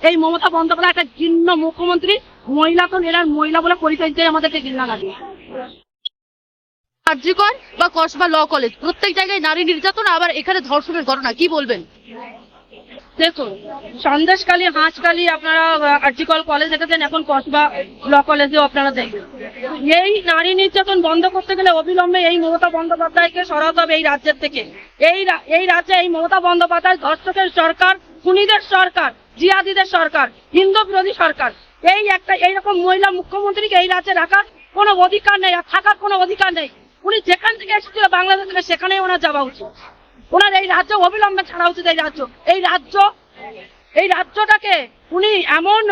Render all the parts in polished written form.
এই মমতা বন্দ্যোপাধ্যায় একটা ঘৃণ্য মুখ্যমন্ত্রী, মহিলা তো এরা মহিলা বলে পরিচয় দিয়ে আমাদেরকে ঘৃণা লাগে। কার্যকর বা কসবা ল কলেজ প্রত্যেক জায়গায় নারী নির্যাতন, আবার এখানে ধর্ষণের ঘটনা, কি বলবেন? দেখুন, সন্দেশখালী, হাঁসখালী আপনারা আর্জিকল কলেজ দেখেছেন, এখন কসবা ল কলেজেও আপনারা দেখবেন। এই নারী নির্যাতন বন্ধ করতে গেলে অবিলম্বে এই মমতা বন্দ্যোপাধ্যায়কে সরাতে হবে এই রাজ্যের থেকে। এই রাজ্যে এই মমতা বন্দ্যোপাধ্যায় ধর্ষকের সরকার, খুনিদের সরকার, জিহাদিদের সরকার, হিন্দু বিরোধী সরকার। এইরকম মহিলা মুখ্যমন্ত্রীকে এই রাজ্যে রাখার কোনো অধিকার নেই, আর থাকার কোনো অধিকার নেই। উনি যেখান থেকে এসেছিল বাংলাদেশ থেকে, সেখানেই ওনার যাওয়া উচিত। ওনার এই রাজ্য অবিলম্বে ছাড়া উচিত। এই রাজ্যটাকে উনি এমন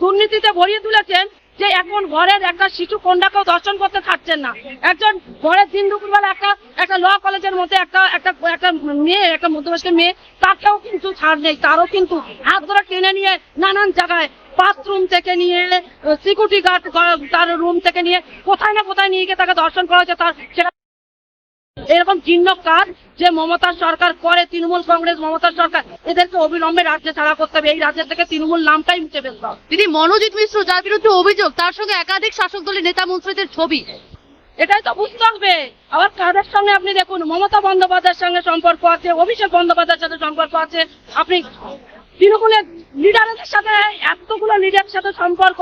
দুর্নীতিতে ভরিয়ে তুলেছেন যে এখন ঘরের একটা শিশু কন্যাকেও দর্শন করতে থাকছেন না। একজন ঘরের দিন দুপুরবেলা একটা ল কলেজের মধ্যে একটা মেয়ে, একটা মধ্যবয়স্ক মেয়ে, তাকেও কিন্তু ছাড় নেই। তারও কিন্তু হাত ধরে টেনে নিয়ে নানান জায়গায়, বাথরুম থেকে নিয়ে, সিকিউরিটি গার্ড তার রুম থেকে নিয়ে কোথায় না কোথায় নিয়ে গিয়ে তাকে দর্শন করা হচ্ছে। সেটা এরকম ঘৃণ্য কাজ যে মমতার সরকার করে, তৃণমূল কংগ্রেস মমতার সরকার, এদেরকে অবিলম্বে রাজ্যে ছাড়া করতে হবে। এই রাজ্যের থেকে তৃণমূল নামটাই মুছে ফেলতে হবে। দিদি, মনোজিৎ মিশ্র যার বিরুদ্ধে অভিযোগ, তার সঙ্গে একাধিক শাসক দলের নেতা মন্ত্রীদের ছবি, এটাই তো বুঝতে হবে। আবার কাদের সঙ্গে আপনি দেখুন, মমতা বন্দ্যোপাধ্যায়ের সঙ্গে সম্পর্ক আছে, অভিষেক বন্দ্যোপাধ্যায়ের সাথে সম্পর্ক আছে। আপনি তৃণমূলের লিডারদের সাথে, এতগুলো লিডারের সাথে সম্পর্ক।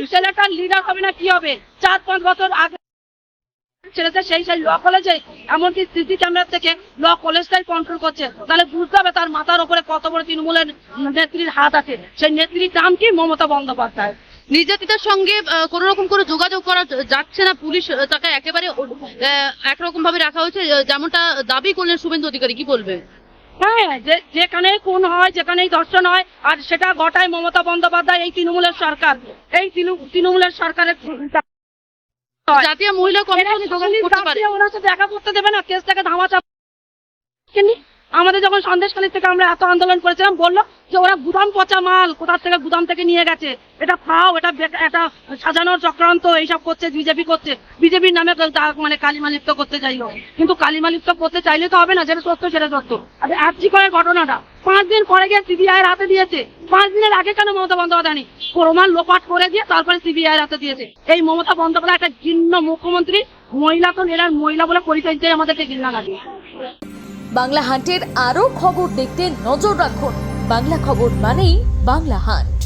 এই ছেলেটার লিডার হবে না কি হবে? 4-5 বছর আগে ছেলেটা সেই ল কলেজে, এমনকি সিসি ক্যামেরা থেকে ল কলেজটাই কন্ট্রোল করছে। তাহলে বুঝতে হবে তার মাথার উপরে কত বড় তৃণমূলের নেত্রীর হাত আছে। সেই নেত্রীর নাম কি? মমতা বন্দ্যোপাধ্যায়। নির্যাতিতার সঙ্গে কোন রকম করে যোগাযোগ করা যাচ্ছে না, পুলিশ তাকে একেবারে একরকম ভাবে রাখা হয়েছে, যেমনটা দাবি করলেন শুভেন্দু অধিকারী, কি বলবেন? হ্যাঁ, যেখানে খুন হয়, যেখানেই ধর্ষণ হয়, আর সেটা ঘটায় মমতা বন্দ্যোপাধ্যায়, এই তৃণমূলের সরকার। এই তৃণমূলের সরকারের জাতীয় মহিলা কমিশন যোগাযোগ করতে পারে, ওনার সাথে দেখা করতে দেবে না, কেসটাকে ধামাচাপা। আমাদের যখন সন্দেশখালী থেকে আমরা এত আন্দোলন করেছিলাম, বললো যে ওরা গুদাম পচা মাল কোথা থেকে গুদাম থেকে নিয়ে গেছে, এটা ফাও, এটা সাজানোর চক্রান্ত, এইসব করছে বিজেপি, করছে বিজেপির নামে মানে কালিমালিপ্ত করতে চাইলো। কিন্তু কালিমালিপ্ত করতে চাইলে তো হবে না, যেটা সত্য সেটা সত্য। আজকে করে ঘটনাটা 5 দিন পরে গিয়ে সিবিআই এর হাতে দিয়েছে। 5 দিনের আগে কেন মমতা বন্দ্যোপাধ্যায় প্রমাণ লোপাট করে দিয়ে তারপরে সিবিআই এর হাতে দিয়েছে? এই মমতা বন্দ্যোপাধ্যায় একটা ঘৃণ্য মুখ্যমন্ত্রী, মহিলা তো এরা মহিলা বলে পরিচয় দিয়ে আমাদেরকে ঘৃণা লাগে। বাংলা হান্টের আরও খবর দেখতে নজর রাখুন। বাংলা খবর মানেই বাংলা হান্ট।